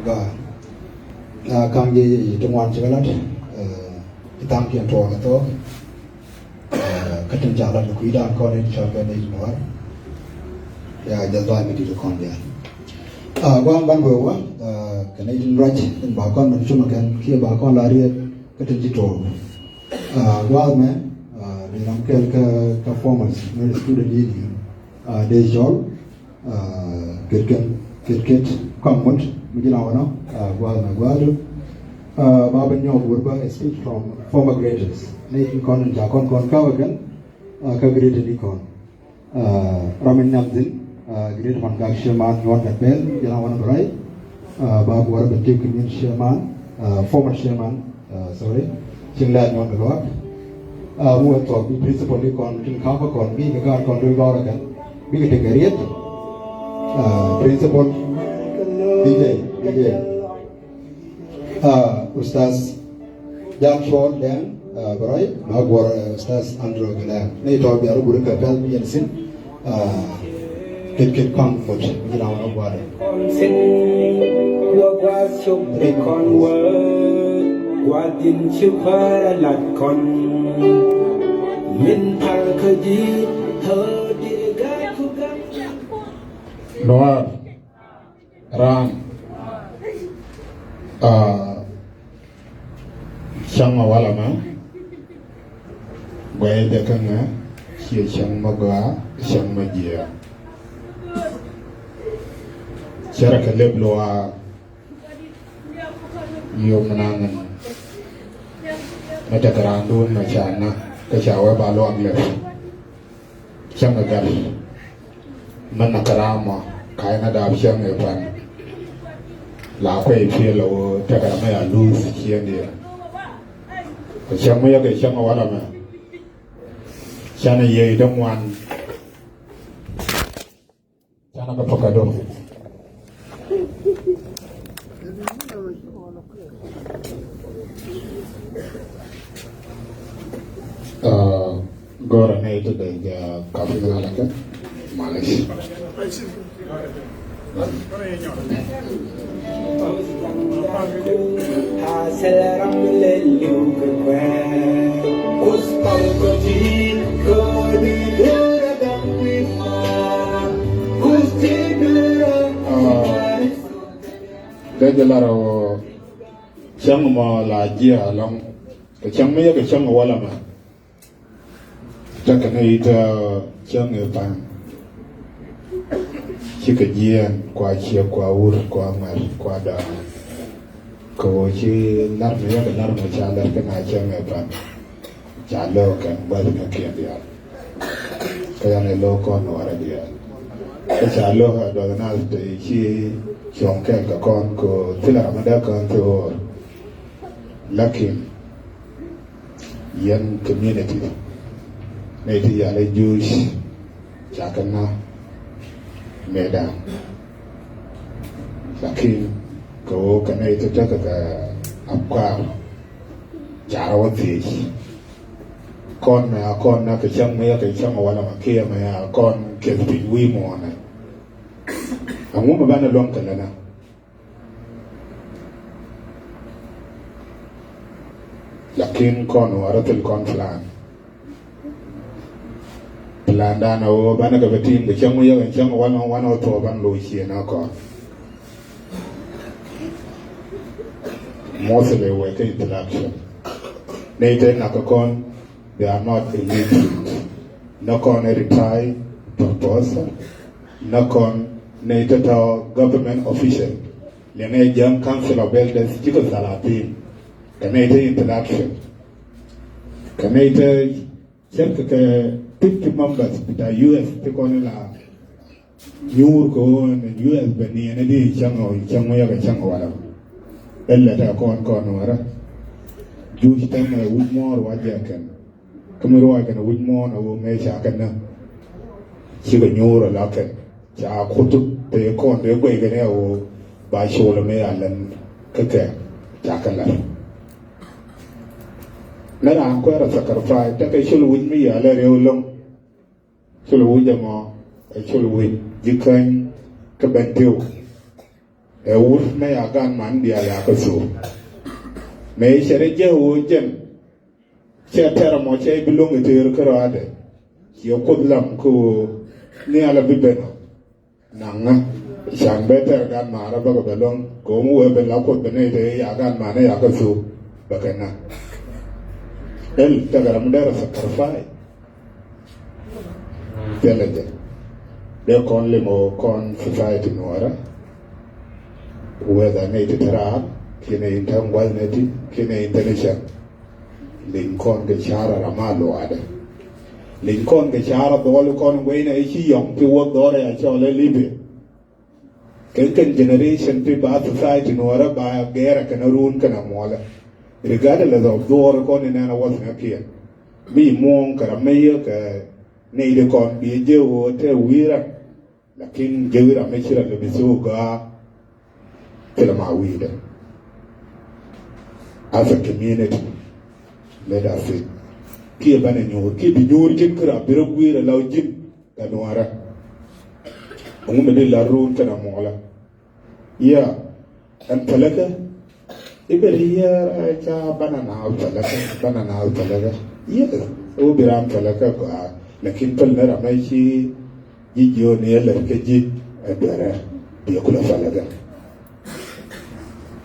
ga kam ye tungwan chagalat kitang kian to la to katin jala ku ida ko ne chaga ne war ya jazwa mi di kon dia wan ban bo wa Canadian right in ba kon man chuma kan kia ba kon la ri katin ji to wa me ni ram kel ka performance no student union de jol kirket kwamut mujina gwadu baba nyo burba a speech from former graduates nation kon jakon kon kawagan ka grade ni kon ramen namzin grade one gak shaman yon bel yana wana brai baba war betik min shaman former shaman sorry chingla yon gawak mu to bi principal ni kon tin ka kon bi ga kon ru ga kan bi ke tegariet principal DJ Ustaz Jam Short dan Barai Magwar Ustaz Andrew Galam ni to biar guru kapal biar sin kit kang mut bilang agwar sin gua chụp để con vợ qua tin chụp phá lạt con min thằng khơi gì thơ địa gái khu gái Noah Ram Chang wala ma Bae de kanga Chia chang magwa Chang majia Chara kaleb loa Yo menangan Mata kerandun macana Kecawa balo aglef Chang agar Mana kerama Kaina dab chang epan La kwe fie lo Tekarama ya luz Chien dia Chang maya ke chang wala ma Chana ye damwan Chana ka pakado Gora na itu dah kafe na kan Malaysia Aceleram leliu ke kue Kus pau ke jin ke di geradang wima Kus tigurang Dah jelaro Chang ma la jia long Chang me ya ke chang wala ma Tak kena ita chang epan Chika jian kwa chia kwa ur kwa mar kwa da Ko chi lar me ya ke lar ma cha lar ke na chang epan Cha lo kan bal ka kia dia Kaya ne lo kon wara dia Cha lo ha do na te chi chong ke ka kon ko tila ramada kon to lakin yan community Naiti yale Jewish Chakana Medan Lakin Ko kana itu jaga ka Apkar Jarawati Kon na kon na kechang maya kechang wala makia maya kon kelpin wimo na Amu mabana long kalana Lakin kon waratil kon flan Pelandana o bana ka betin ke chang ya chang wana to ban lo chi na ko mostly we ke interaction they na ka kon they are not elite no kon retire purpose no kon ne to government official le ne jam council of elders jiko salatin kana ite interaction kana ite cerca que 50 members bita US te kono la nyur ko ne US bani ne di chango ya ga chango wala ella ta kon wara juj tam na wud mor waja kan kamero wa kan wud mor na wo me cha kan na chi ga nyur la kan cha khutu te kon de gwe ga ne wo ba sho le me alan ka cha kan la na ran ko ra sacrifice ta kai shulu wud mi ya la reulong shulu wud mo ai shulu wud jikan ka bantiu wur me ya gan man dia ya ka so me shere je wo jem che tera mo che bilong te kro ade yo kodlam ko ni ala bibeno nanga shan better gan mara ba belong ko mu we ben la ko bene de ya gan mane ya ka so bakana el tagaram dera sacrifice telede de kon le mo kon society noara whether ne tara kine intam wal neti kine international Lincoln ke chara ramalo ada Lincoln ke chara dole kon wena ichi yong pi wo dore ya chole libe ken generation pi ba society noara ba gera kana run kana mola regardless of dore kon ne na was na kia bi mong kara meyo ka ne de kon bi je wo te wira lakin jewira me chira le bisu ga tela ma wida as a community let us say ki bana nyo ki bi nyor kin kra biro gwira law jin kanwara ngum de la ru kana mola ya an talaka iberiya cha banana talaka ya o biram talaka ko lakin pal na ramai shi jijo ne la keji adara bi kula falaga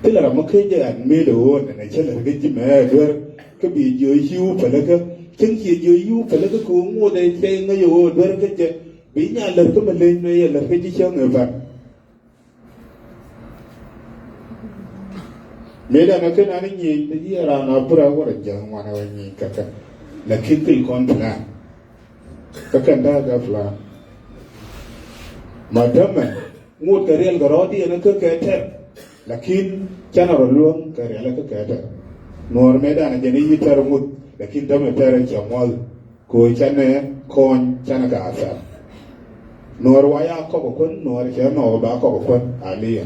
tilara makai je an mele wo na chala keji ma adar ka bi jo hiu falaga kin ki jo hiu falaga ko mo da sai ngayo adar keje bi nya lar ka male ne ya lar keji chang fa meda na kana ni yi yara na bura wara jan wana wani kaka lakin kil kon plan kakan da ga plan madama ngut karel garodi ana ka kete lakin chana rolong karela ka kete nor meda na jeni yitar ngut lakin dama tare chamwal ko chane kon chana ka asa nor waya ko kon nor chano ba ko kon aliya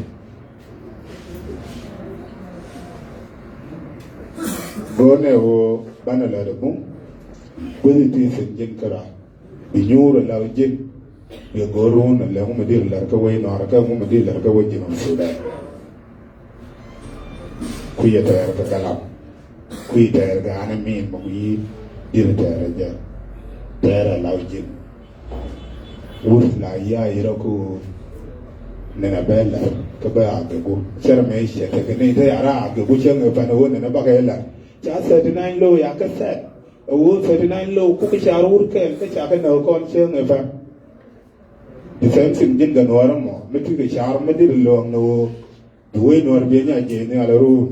gone wo bana la de bum goni ti sen jin kara bi nyuro la jin bi gorun la mu medir la ka way no ka mu medir la ka way jin suda ku ya ta ka kalam ku ya ta ga ana min mu yi dir ta ja ta la jin wur la ya ira ku nena bella ka ba ga ku sar me shi ta ga ne ta yara ga ku chen fa na wona na ba ga yalla cha 39 lo ya ka set wo 39 lo ku ka sharur ka ka cha ka na kon chen fa defense din ga noran mo mutu da shar madir lo no duwe nor be nya je ne ala ru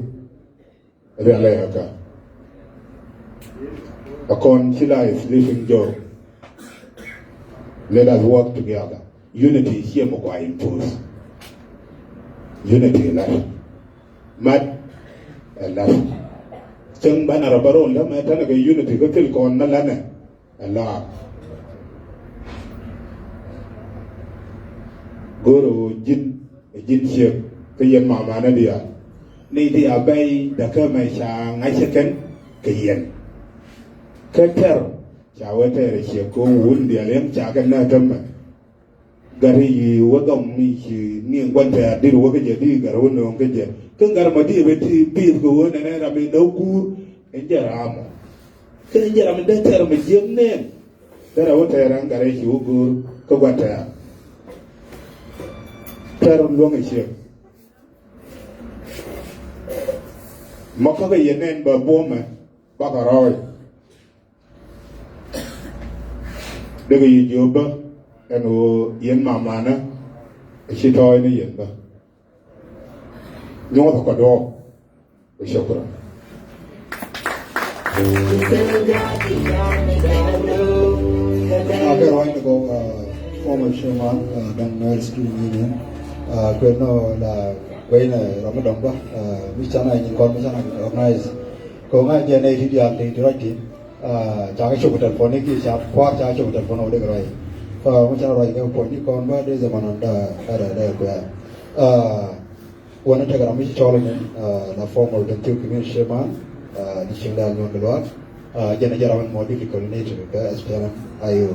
re ala ya ka akon chila is living job let us work together unity here mo kwa impose unity la mat la chang bana rabaro la ma ta ga unity ko til kon na la ne Allah goro jin shek ka yen mama na dia ni dia bai da ka mai sha ngai shekan ka yen ka tar cha wata re she ko wun dia lem cha kan na tamma gari wa gam mi shi ni gwanta ya dir wa ga je di gar wono ga je kan gar ma di be ti bi ko wona na ra me no ku en jara mo kan jara me da tar me jem ne dara wata ran gare shi ugo ka gwanta ya taron luang isye maka yenen ba boma ba karoy daga yijoba eno yen mamana shitoy ni yen ba nyoma ko do shukran We're going to go former chairman Bengal Student Union quên nó là quay này nó mới đồng đó mấy cháu này nhìn con mấy cháu này organize có ngay giờ này thì đi ăn thì rồi thì cháu cái chụp telephone này kia cháu khoa cháu chụp telephone nó được rồi mấy cháu rồi cái phone đi con ba đây giờ mà nó đã quênวันนั้นถ้าเราไม่ชอบเลยนะformer the two community chairman di Singdal yang keluar jangan jarang modify ni tu ke SPM ayo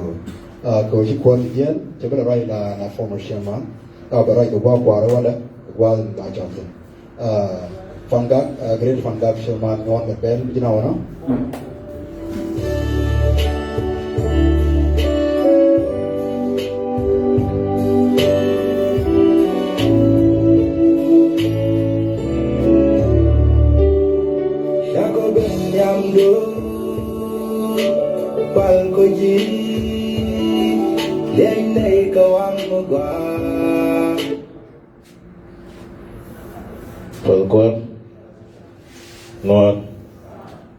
kau si kuat dia coba rai la former chairman berai ke bawah kuara wala while in batch of them. Fangak, great Fangak Sherman, non the pen, you know, no? Perkuat, Nuat,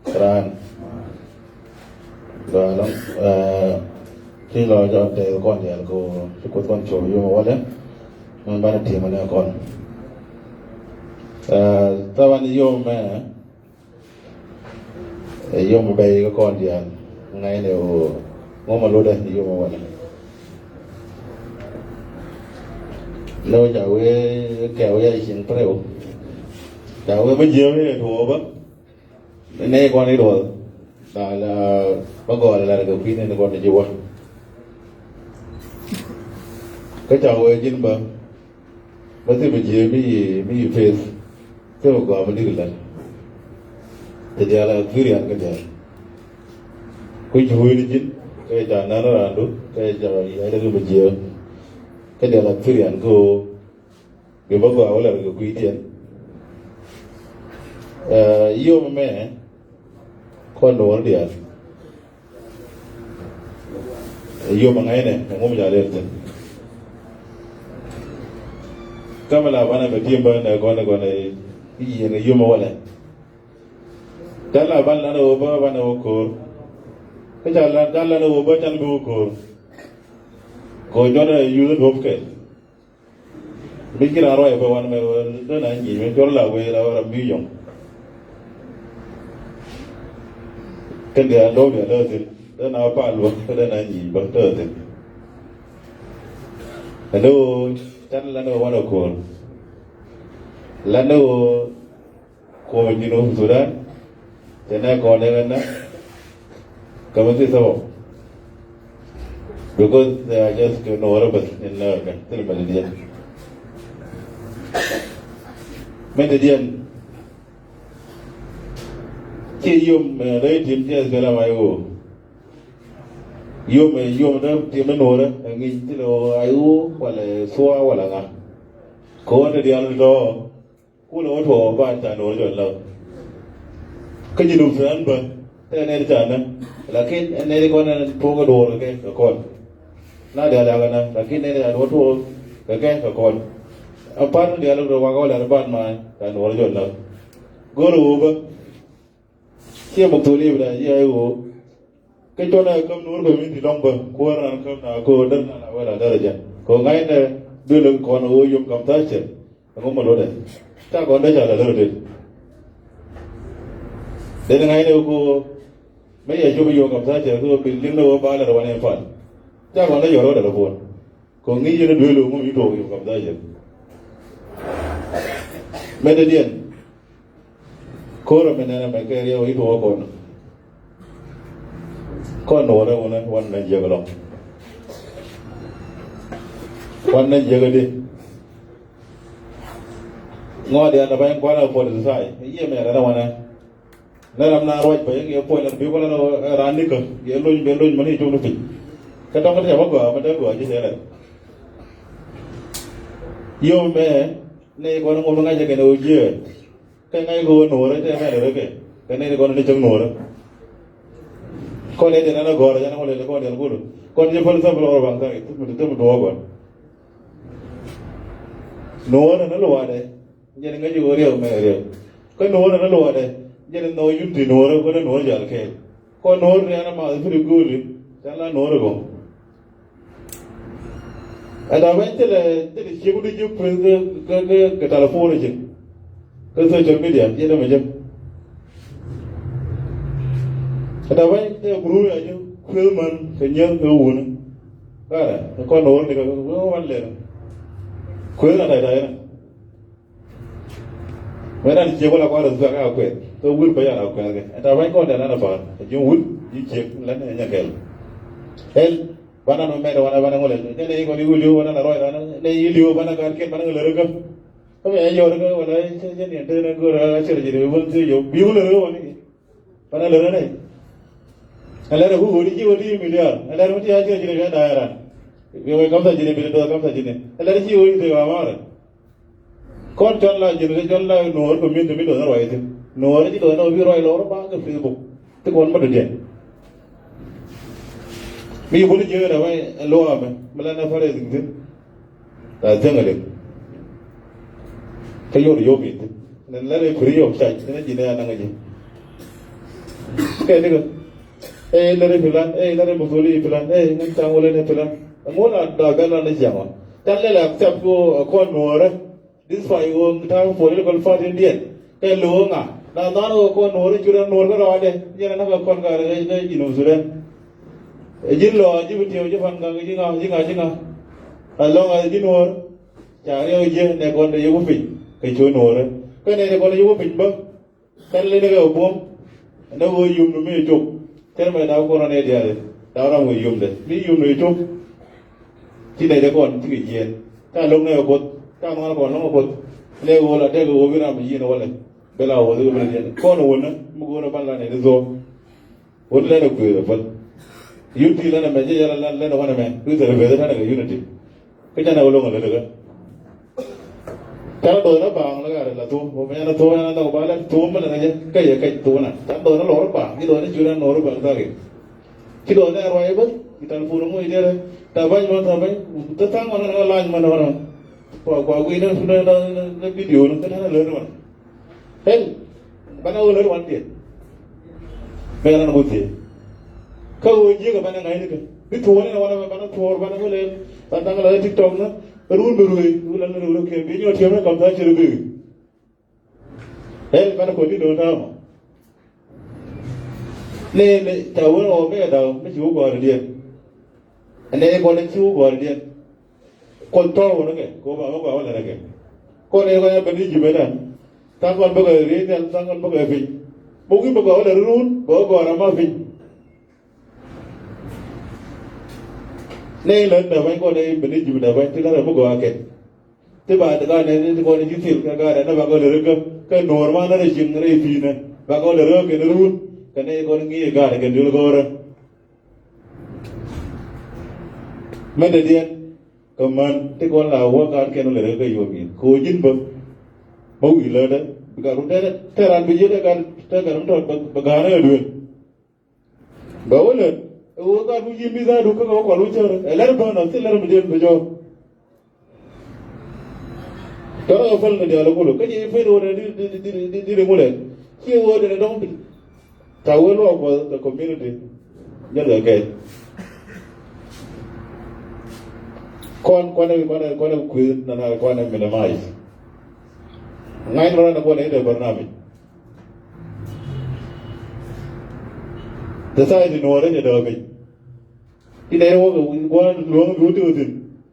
Keran, dalamที่เราจะเอาแต่ก่อนเนี่ยก็ทุกคนก่อนโชว์อยู่ว่าเนี่ยมันบ้านที่มันเนี่ยก่อนแต่วันนี้โยมแม่โยมไปก็ก่อนเดียวไงเนี่ยงงมารู้ได้โยมวันนี้เราจะเอาแก้วใหญ่เสียงเปรี้ยวแต่ว่าไม่เยอะเลยถั่วปะในก่อนในถั่วแต่ละเมื่อก่อนอะไรก็พี่ในก่อนในจีวรก็จะเอาจินบ้างแล้วที่ไม่เยอะไม่เฟสที่เราก่อนมันดีกันแต่เดี๋ยวเราฟิริยันกันเดี๋ยวคุยช่วยดิจินก็จะนั่นเราดูก็จะอะไรก็ไม่เยอะก็เดี๋ยวเราฟิริยันก็เดี๋ยวเมื่อก่อนเราก็คุยเดียนio me quando ordia io mangai ne ngom jale te kamala bana be timba na gona gona yi ne io mo wala dala ban na no ba bana ko ka dala no ba tan bu ko jona yu no hofke bikira ro e ba wan me na ni me torla we la mi yong cái điều đó là đơn thì đó là ba luôn cái đó là gì bằng đơn thì là nó chắc là nó vào đâu là nó còn như nó rồi đó cho nên còn đây là cảm ơn sao because they are just honorable in love cái là mình đi mình đi chỉ yum đấy tìm chơi cái là mai ô yum đó tìm nó nổi đó nghìn tí lo ai u hoặc là xua hoặc là ngà có cái đi ăn đó cú lo thổ ba chả nổi rồi lâu cái gì đủ thứ ăn bữa thế này chả nè là cái này con thua cái đồ cái con nó để là cái này là cái này là đồ thua cái con apa nó để là đồ qua gọi là bạn mà chả nổi rồi lâu gỡ đồ bữa kia một tuổi đi về đây yêu cái chỗ này cầm núi của mình thì đông bờ qua ra cầm nào cô đất là vậy là đây là còn ngay này đưa lưng còn ô dùng cầm tay chứ không mà đối đấy ta còn đây là đây rồi đây là ngay đâu cô mấy giờ chú bây giờ cầm tay chứ cô bình liên đâu ba là đồ anh em phản ta còn đây giờ đó là buồn còn nghĩ như nó đưa lưng không bị đồ dùng cầm tay chứ mấy đứa điên cô rồi mình là mấy cái điều ý đồ con nổ đâu nèวันnày giờ cái lòngวันnày giờ cái đi ngõ điện là phải qua là phun từ sai cái gì mà làวันnày nên làm nào rồi phải cái phun là biểu qua là ran đi cơ cái lôi mình đi chung nó phì cái đó cái gì mà gọi mình đã gọi như thế này yêu mẹ này con ngồi ngay cái đầu dưa cái ngay cô nổ đấy thế này được cái này con đi chung nổ đó con này thì nó gọi là nó gọi là con điện cũ con chỉ phân sắp vào bằng cái tôi một đồ con nổ là nó lùa đấy giờ này cái gì gọi điều mẹ điều cái nổ là nó lùa đấy giờ này nổ yếm thì nổ rồi con nổ giờ cái con nổ thì nó mà phải gửi đi chắc là nổ rồi con ở đó bên thế là chỉ có đi chụp cái telephone này chứ cái social media chứ đâu mà chứ ở đó vậy thì guru là chứ khơi mình phải nhớ cái uốn cái này con nổi thì có vấn đề khơi là này mấy đàn chị có là qua được ra cái quẹt tôi uốn bây giờ là quẹt cái ở đó vậy con đàn là phải dùng uốn đi chèn lên này nhà cái hel bạn nào mẹ đó bạn nào ngồi lên cái này còn đi uốn bạn nào rồi này uốn bạn nào cái bạn nào lời cái có mẹ giờ nó gọi là cái niệm tên nó gọi là chơi gì đấy vẫn chơi dùng biếu lừa mà này bạn là lừa này là nó cũng đi chơi đi mình đi là nó chơi chơi gì đấy đại ra vì vậy cảm thấy gì này bây giờ cảm thấy gì này là nó chơi thì vào mà con chọn là gì đấy chọn là nổi của mình đổi nó rồi thì nổi thì đổi nó bị rồi lỗ nó bao cái Facebook thì con mất được mi bulu je da way lo ame mala na fare zingin ta zangale kayo yo bit nan la re kuri yo sai na jina na ngaji ke ne ko la re filan la re musuli filan ngan tangole ne filan ngola da gala na jama tan le la accept ko nore this five ta political party indian ke lo nga na no ko nore jura nore ko ade yana na ko ga ga jino suran jin lo ji bitio ji fan ga ji nga lo nga ji nor cha reo je ne kon de yu pin ke chu nor ke ne kon yu pin ba kan le ne ga bom na wo yum no me chuk ter ma da ko na ne dia de da ra wo yum de mi yum no chuk ji ne de kon ji ge ta lo ne ko ta ma ko no ko le wo la de wo bi na mi yi no wala bela wo de be ne ko no wona mu go na ban la ne zo wo le ne ko ba unity lana me je yala lana wana me ku tere be dana ga unity ke jana ulo ngala daga ta do na bang la ga la tu mo me na to na da ba la tu ma la ga ke ye ke tu na ta do na lo ba ni do na jura no ro ba da ge ki do na ro ye ba ki tan pu no mo ide ta ba mo ta ba ta ta ma na la ma na wana kwa gu na na video na ka na le na hel ba na lo wan ti me na mo ti kau je ka bana ngai ni bi to ne wala bana to bana ko le bana ngala TikTok na rul berui ulan rul ke bi nyo tiam na kam ta chiru bi hel bana ko di do ta ma le ta wo o me da me chu go ri dia ane ko ne chu go ri dia kon to wo ne ko ba ko wala ne ko ne ko ba ni ji be da ta kon ba ga ri ne ta kon ba ga bi bu ki ba ga wala rul ba go ra ma bi này lớn là mấy con đây mình đi chụp là mấy thứ đó là mức gọi kẹt thế bà tự cái này con đi chụp cái này nó bà con lừa cơ cái normal nó là chừng nó là phi này bà con lừa cái nó luôn cái này con nghĩ cái này cái điều đó rồi mấy đứa điên cầm man thế con là hoa cái nó lừa cái gì cô dính bơm bố gì lớn đấy cái lúc đấy thế là bây giờ cái nó thôi bà nó được bảo là वो का मुझे भी जा रुका वो college चल रहा है लड़ बना से लड़ मुझे भेजो तो अफल में डालो बोलो कहीं फिर वो दी बोले कि वो ने don't tower of the community जल गए कौन क्विज ना कौन minimise ngai nó là con ấy được bận làm thế sao thì nó đấy nhờ đời mình cái này nó quan luồng đủ từ từ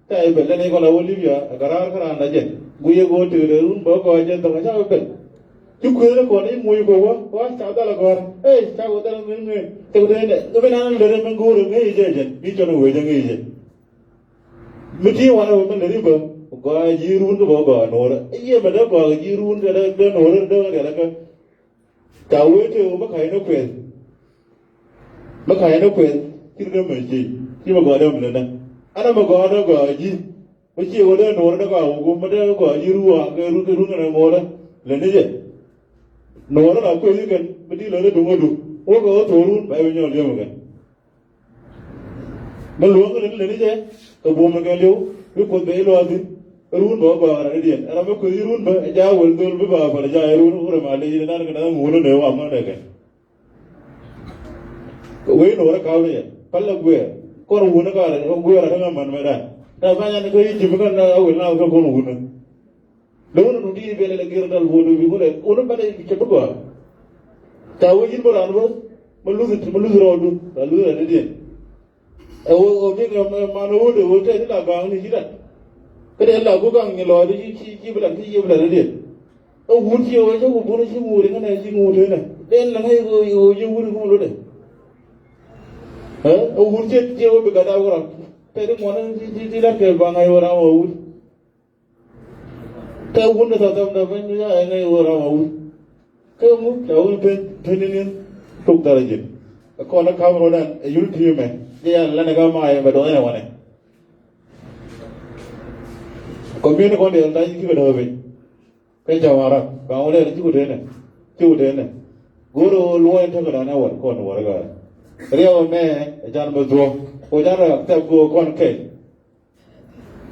tại bên này còn là Olivia garar garar là gì guya go từ đấy luôn bao coi chân tông sao bên chúc khơi nó còn ấy mùi của quá sao ta là còn sao ta là người từ đây này tôi bên anh đời mình go được cái gì chứ đi cho nó về cho cái gì mình chỉ hoàn là mình lấy bờ coi gì luôn cái bao coi nó ấy mà đó coi gì luôn cái đó nó đó cái cháu ấy thì mà khai nó quyền mà khai nó quyền chứ nó mới gì chứ mà gọi đâu mình nè anh mà gọi nó gọi gì mà chỉ gọi đó nó gọi cũng mà đó gọi gì ruộng cái này ngồi đó là cái gì nó là quyền gì cần mà đi lấy đúng không đúng ô có thua luôn phải bao nhiêu liều mà cần mà luồng cái này chứ cái bùm cái liều cái con bé lo gì run bao bao cái điện anh mà cái run mà giá quần tôi với bao bao giá run rồi mà lấy nó cái ngủ nó đều ẩm nó đây cái quế nó cao này pal là quế con ngủ nó cao này con quế là cái mình mới đây tại sao anh cái gì mà con ở quên nào con ngủ nữa đúng nó đi về lại kia nó vô đi vô lại nó bắt đi chụp bữa cháu gì bữa ăn bữa mà lú rồi luôn là lú là điện ở cái mà nó vô được vô thế là vàng thì gì đấy cái đấy là cố gắng như lòi đi chi bữa làm chi bữa làm điện ngủ chiều ấy cháu ngủ nó chỉ ngủ đến cái này chỉ ngủ thế này đen là ngay rồi ngủ không luôn đấy ngủ chết chiều bị gạt đâu rồi cái đó món chỉ là cái vàng ngày vào nào ngủ ta wunda ta da ban ya ne wora wa ka mu ta wun pen tuk darajin ko na kamro dan yulti me ya la na ga ma ya ba do ne wane ko bi ne ko de da ki ba do be pe jawara ka wala ji ko de ne goro lo en ta ga na war ko no war ga riyo me jan ba do ko jan ra ta go kon ke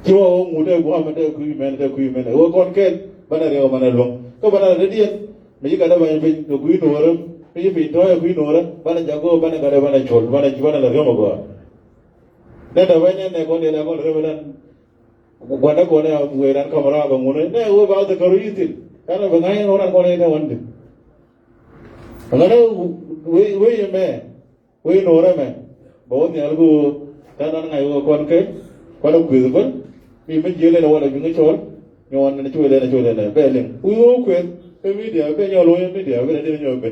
jiwa mu de go ma de ku men o kon ke bana riyo mana lo ko bana de dien me ji ga da ba be do ku no waram me ji be to ya ku no ra bana jago bana ga da bana chol bana la riyo ma go ne da ba ne ko de la ko re bana gwada ko ne we ran kamera ga mu ne o ba da karu yitin kana ba ngai no ran ko ne da wande ngare we me we no ra me bo ni algo ta nan ngai ko kon ke ko da ku ba mi me je le na wala bi ngai chol ni wan na chole na be len u ko e media be nyolo e media be de nyo be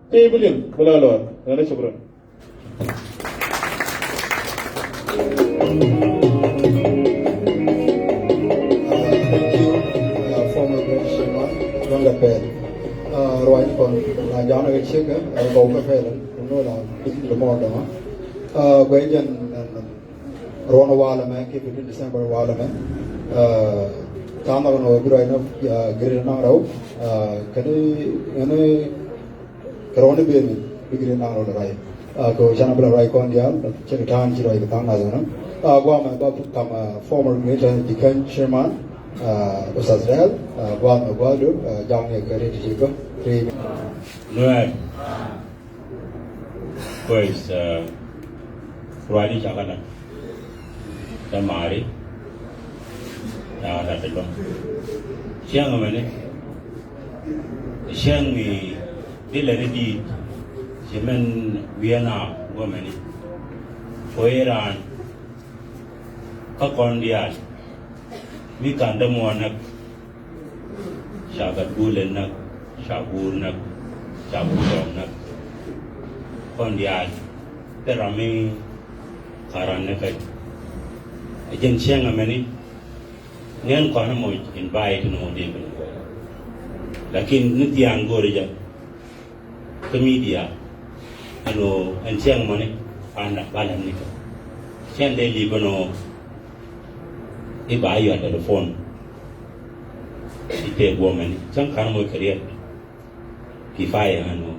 te bilin bula lo na shukran former Great Chairman John Lapel rồi còn là giáo này chiếc bầu cà phê là nó là cái món đó với dân Rona wala me ke 15 December wala me tama no birai no gire na rau kadi ene corona be me gire na rau rai ko chana bla rai kon dia che tan chi rai ta na na gwa ma ba tam former Great Chairman Ustaz Rahel gwa ma gwa do jang ne kare ti ko Right. Pues Ruani Chakana Tamari Ratadom Siang Amane Siang mi Dilari Simen Vienna woman Foeran Kakondian Mikandamonak Shagat Bulenak Shaburnak Shaburnak Kondian Terami Karanakat Ajen siang amani Nian kona mo invite no de lakin nitiang gorija ke media ano an siang mane anak balan nika siang de libono iba yo telefon ite woman chang kan mo kariya kifaya ano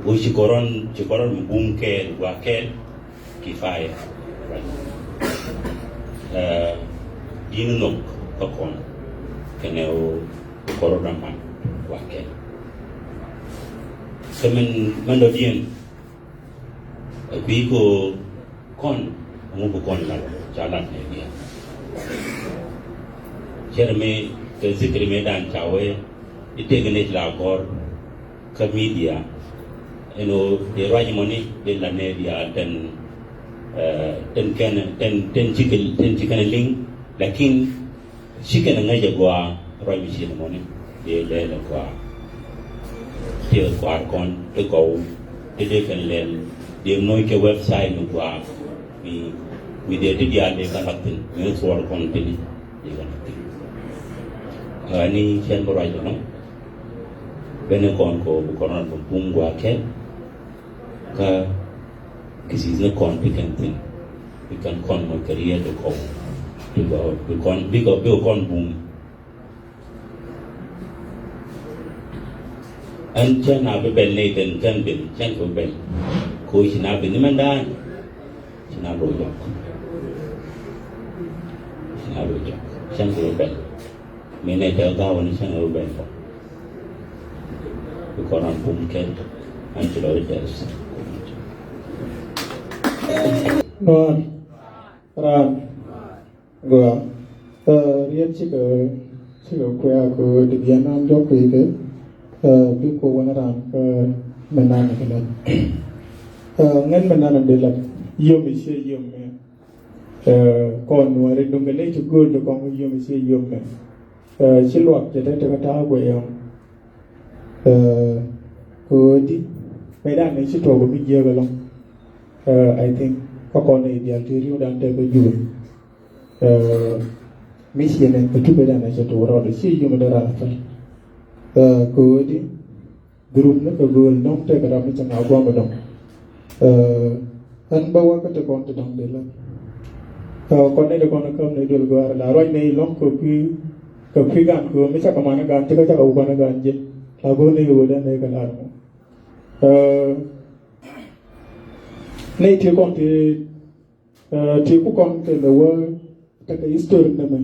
go chikoron bungkel wakel kifaya dinu nok kokon keneo korona man wakel semen mandodien biko kon mu kon la jalan ne dia jerme ke zikri medan chawe ite gene la gor ka media eno de raji moni de la ne dia ten chicken link lakin chicken ngaja gwa raji machine moni de le gwa de gwa kon de go de kan len de noy ke website no gwa mi de dia de kan hatin ni so kon tini de kan hatin ni chen bo raji no bene kon ko bu koron bu pungwa ke ka kisi na kon pikan tin pikan kon mo career de ko to go be kon boom an chana be bel ne den kan bin chan ko bel ko china bin man dan china ro yok chan ko bel me ne ta ga woni chan ro bel ko koran boom ke an chilo des Ram gua riêng chỉ có quay của địa điểm nam cho quay cái biết cô quan ram mình làm cái này ngân mình làm để làm yêu mình sẽ yêu mình còn ngoài đồng cái lấy chụp gương được con yêu mình sẽ yêu mình chỉ luật chỉ để cho người ta quay không cô đi mấy đàn này chỉ trộn vào bên dưới vào lòng I think có con này dia diri dan dia berjuang Michigan itu beda macam tu orang ada sih cuma darah apa. Kau di grup ni kau nom tu kerana macam apa macam. An bawa kata kau tu dong dela. Kau ni kau nak kau ni dulu kau ada. Roy ni long kau gan kau macam kemana gan tu kau cakap bukan gan je. Lagu ni kau dah ni kelar. Ni dia kau tu lewa tak history nama.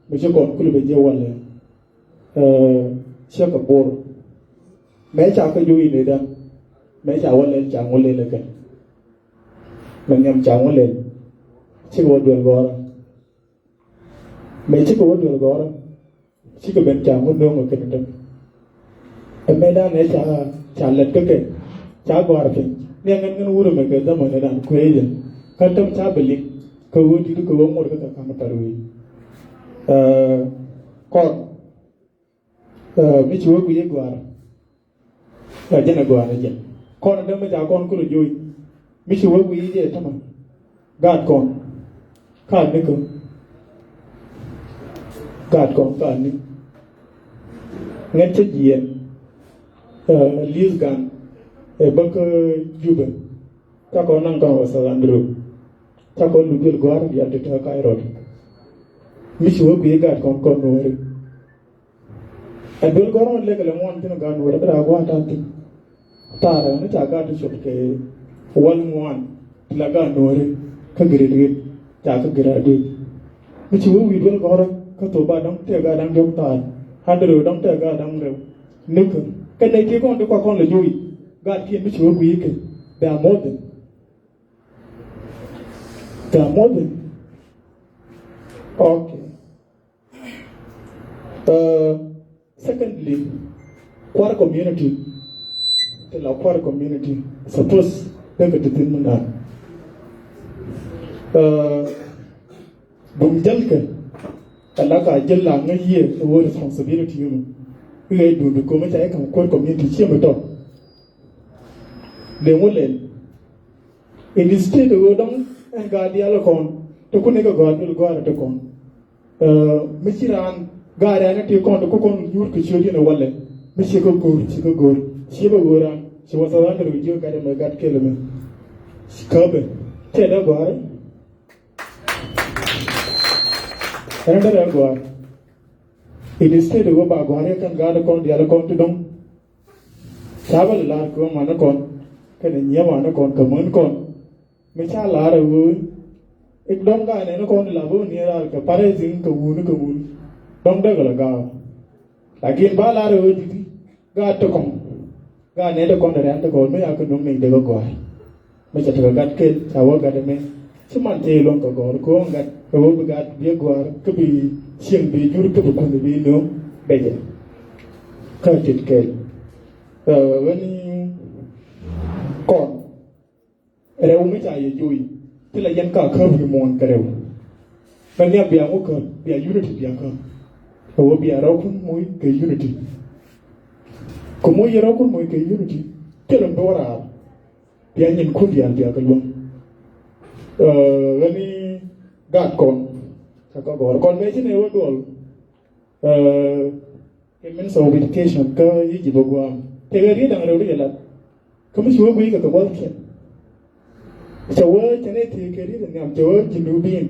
Macam kau kulu beja wala. Siapa bor. Macam aku jui ni dah. Macam wala jangan wala lagi. Menyam jangan wala. Cikgu dua orang. Macam cikgu dua orang. Cikgu bencang pun dua macam tu. Medan ni calat ke? Cagu orang. Ni angan urut mereka zaman ni dah kuih je. Kantam cabelik. Kau di tu kau umur kata kamu tarui. Kor. Ni cuma kuih guar. Jangan guar aja. Kor ada macam kau kulu jui. Ni cuma kuih je teman. Gad kau. Kan ni kau. Gad kau kan ni. Ngan cejian. Lius gan. Bak juba. Tak kau nang kau asal Andrew. Tak kau lugu guar dia tu tak kau erot. Misuwa biega kau nuari. Adul guar orang lekal muan tu nak nuari. Ada agak ada tu. Tara ni jaga tu shop ke wal muan laga nuari. Kagiri jaga geradi. Misuwa bidul guar kau toba dong tiaga dong jom tar. Handero dong tiaga dong rew. Nukun. Kan lagi kau tu kau lejui. God came to we can. They are more than. They are more than. Okay. Secondly, quarter community. The quarter community. Suppose they get the thing now. Bumjalka. Alaka jella ngaye the word responsibility you. We do the community can quarter community chimo. They will in the state of Odom and Guardian Alcon, to Kunika God will go at the con. Michiran, God and you con to cook on your children in a wallet. Michigo good, Chico good, Shiva Goran, she was around with you, got him a god killer me. Scubby, tell her God. Another God. It is state of Guardian and God account the Alcon to them. Travel lark, Manacon. Cái này nhiều mà nó còn cảm ơn con mấy cha lá rồi vui ít đông cái này nó còn là vui nhiều là cái pare dính cái vui đông đó gọi là gạo lại kiến ba lá rồi thì gạo to con gạo này to con để ăn to con mấy ai cũng đông mình để có gọi mấy cha thằng gạo kia cháu gạo này chứ mà chơi luôn có gọi có gạo cái bố gạo biết gọi cái bị xiềng bị dúró cái bụng bị nướng bây giờ cái chuyện kia bên còn reu mới chạy chui tức là dân cả khơi bị mòn cái reu và nghe bia ngô khơi bia unity bia khơi rồi bia rau cũng muối cái unity cũng muối rau cũng muối cái unity cái lần đó là bia nhìn khuôn bia cái luôn cái này gạt con các con mấy cái này vẫn đuổi cái mental education cái gì bao gồm thì cái gì đang đâu đấy là kamu semua beri ke kebal kian. Cawa cene tiga ni dengan cawa jinubin.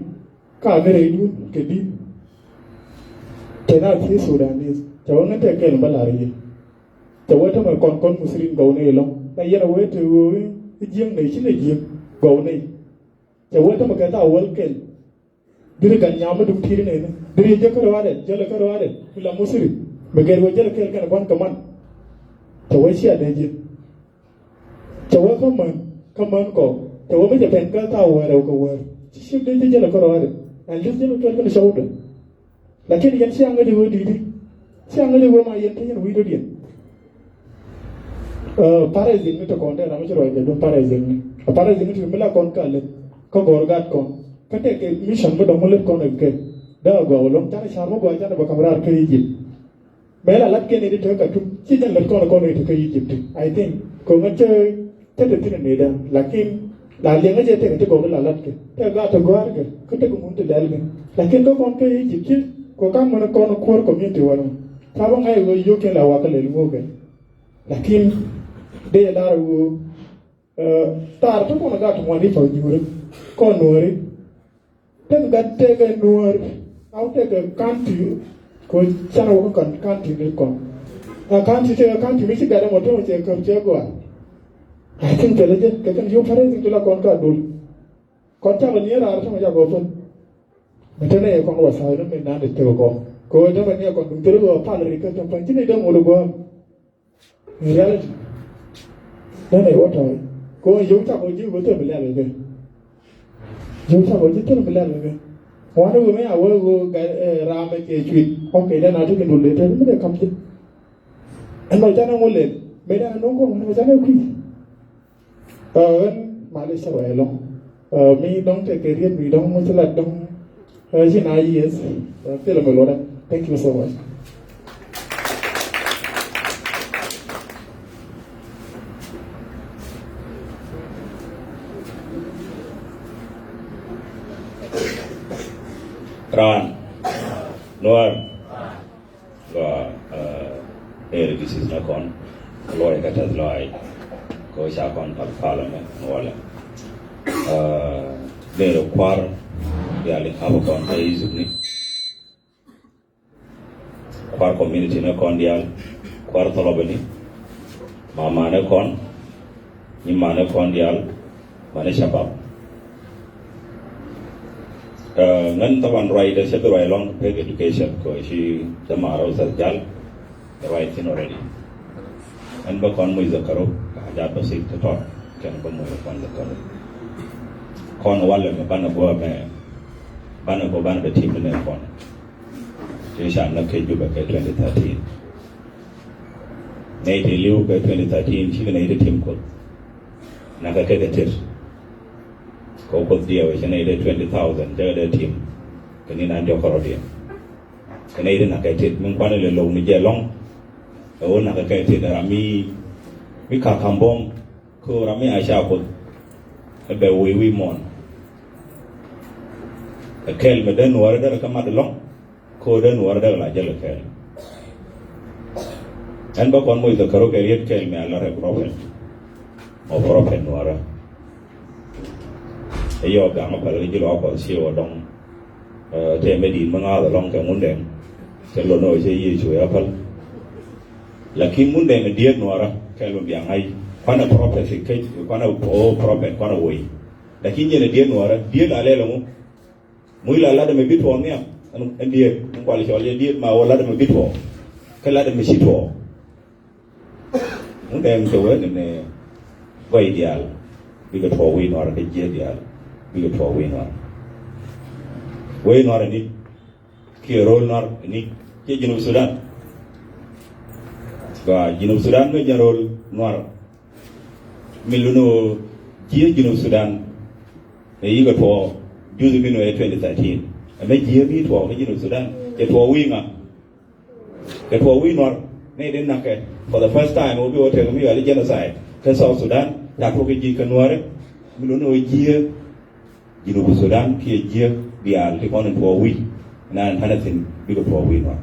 Kami redu kedi. Cina ti Sudanese. Cawa nanti akan balari. Cawa tu macam kon Muslim gau ni long. Tapi yang awak tu jiang ni cina jiang gau ni. Cawa tu macam awal kel. Diri kan nyama duk thiri ni. Diri jala kerwade. Bila Muslim. Bagai wajah kel kan kon kaman. Cawa siapa dia? Cawa kaman ko. Cawa macam pengkal tahu ada kau. Siapa dia jalan kerwade. Anjir jalan kerwade kan syauda. Lakini yang siang ada dua diri. Siang ada dua mayan tu yang video dia. Parazin itu konten nama cerai jadi parazin. Parazin itu mula konkan kau gorgat kon. Kata ke mission ber domulet kon ke. Dah gua ulung cari sharma gua cari bakamera ke Egypt. Bela lat ke ni dia tu kat tu. Cina lat kon itu ke Egypt. I think kau macam Tadi tidak ada, lakin lalu yang aja tengah tu kau lat ke. Tengah tu gua ke, kita kau muntul dalam. Lakin kau kon ke Egypt ko kam mana kono kor community wanu ta ban ai go yoke la wa kale mo ke lakin de la ru tar to kono ga to mo ni fa jure ko nori te ga te ga nor au te ga kanti ko chana wo kan kanti ni kon kanti te kanti mi ga da mo to che ko che go I think the legend can you pare into la kon ka dul kon ta ni ra sa ma ja go fon metene kon wa sa no me na de te go ko da ma ni kon dum te go pa le ka ta pa ni de mo go reality da ne wa ta ko yo ta ko ji go te me la le ge yo ta ko ji te me la le ge wa no me a wo go ga ra me ke chwi okay da na tu ke dul le te me de kam ti an ma ja na mo le me da no ko ma ja na ku Malaysia vậy luôn mi đóng cái riêng mi đóng mới là đóng chỉ là yes thế là mình luôn đấy. Thank you so much. Ran Noor và đây this is not con lawyer that has lawyer ko sa kon parliament wala de ro kwar ya le abo kon ay zuni kwar community na kon dial kwar tolobani mama na kon ni mana kon dial mana shabab ngan tawan right da shabu right long pay education ko shi da maro sajal right in already and ba kon mu zakaro ja ba sik to kan ba mo kon zakaro kon wala me bana bo me bana bo bana be team ne kon je sha na ke juba ke 2013 ne de liu ke 2013 shi ne de team ko na ka ke tir ko ko dia we ne de 20000 de team ke ni na ndio ko rodia ke ne de na ke tir mun kwa le lo ni je long o na ka ke tir da mi ka kambong ko rami aisha ko be wi mon kel me den war da ka mad long ko den war da la jel kel en ba kon moy da karo ke yet kel me ala re prophet o prophet wara e yo ga ma pala ji lo ko si o dong te me di ma nga da long ka mun den ke lo no je yi ju ya pal lakin mun den die wara kelo biang ai kwana prophet ke kwana o prophet kwana woi lakini yene die nuara die la lelo mu la la de me bitwo ne anu ndie mu kwali chole die ma wala de me bitwo kala de me sitwo mu dem to we ne wai dial bi ko to wi nuara ke je dial bi ko to wi nuara ni ki rol nuara ni ke jinu Sudan ga Junub Sudan me jarol noir miluno jie Junub Sudan e yiga to juzu bino e 2013 ame jie bi to ke Junub Sudan ke to winga ke to wi noir ne den nake for the first time obi o te mi ali genocide ke South Sudan ta ko ke ji ke noir miluno jie Junub Sudan ke jie bi al te kono to wi nan hanatin bi ko to wi noir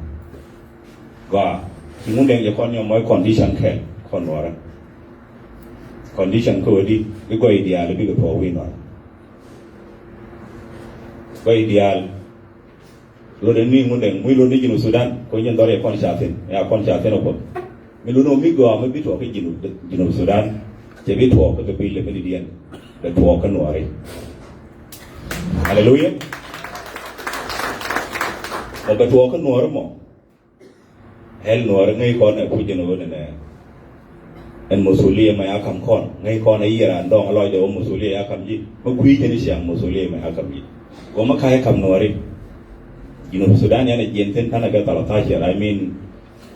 ga mun den je kon yo moy condition ke kon wara condition ko di ko ideal bi ko to wi no ko ideal lo den ni mun den muy lo ni jinu Sudan ko nyen dore kon chaten ya kon chaten ko mi lo no mi go am bi to ke jinu Sudan je bi to ko bi le bi dien le to ko no ai hallelujah o ka to ko no mo hel nuar ngai kon e pujeno ne en musulie ma akam kon ngai kon e yira ndong aloy de musulie akam ji ma kui ni siang musulie ma akam ji ko ma kai kam nuari Junub Sudan ya ne jenten tana ga tala ta shi I mean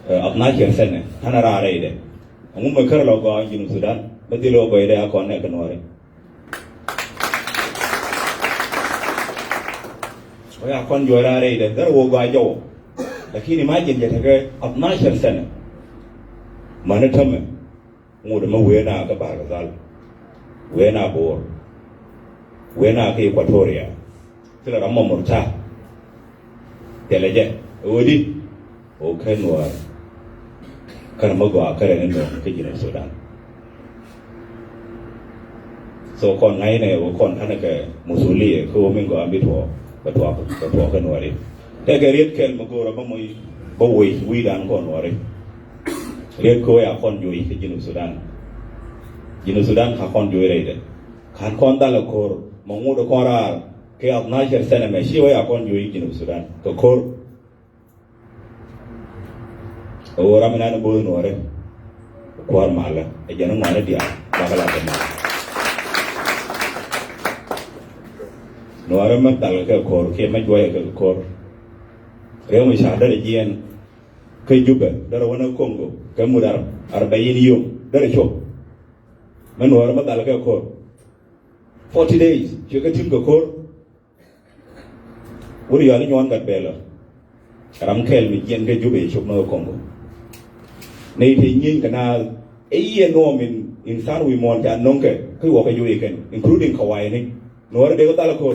apna shi sen tana ra re de ngum ma kar lo go Junub Sudan ba ti lo go ide akon ne kan nuari o ya kon jo ra re de dar wo go ajo lakini majin ya tage 12 mana tame mu da mawena ga barazal wena bor wena ke Equatoria tila ramma murta teleje odi o kenwa kana magwa kare ne no ke jina Sudan so kon ngai ne o kon ana ke musuli ko min go ambi to batwa kan wari te ke riet kel magora ba moy ba wi dan kon wari riet ko ya kon joyi ke jina Sudan ka kon joyi reide kan kon dala kor mongudo korar ke ab najer sene me shiwa ya kon joyi jina Sudan to kor o ramina na bo no re kwar mala e jana ngana dia bakala ta no ara ma dal ka kor ke ma joye ka kor re mo sha da jien ke jube dara wana Congo ke mudar 40 yom dara cho man no ara ma dal ka kor 40 days je ka tim ka kor wuri ya ni nyon gat bela ram kel mi jien ke jube chok no Congo nei te nyin kana e no min insan wi mon ta nonke ku wo ka yu ken including kawai ni no de ko dala ko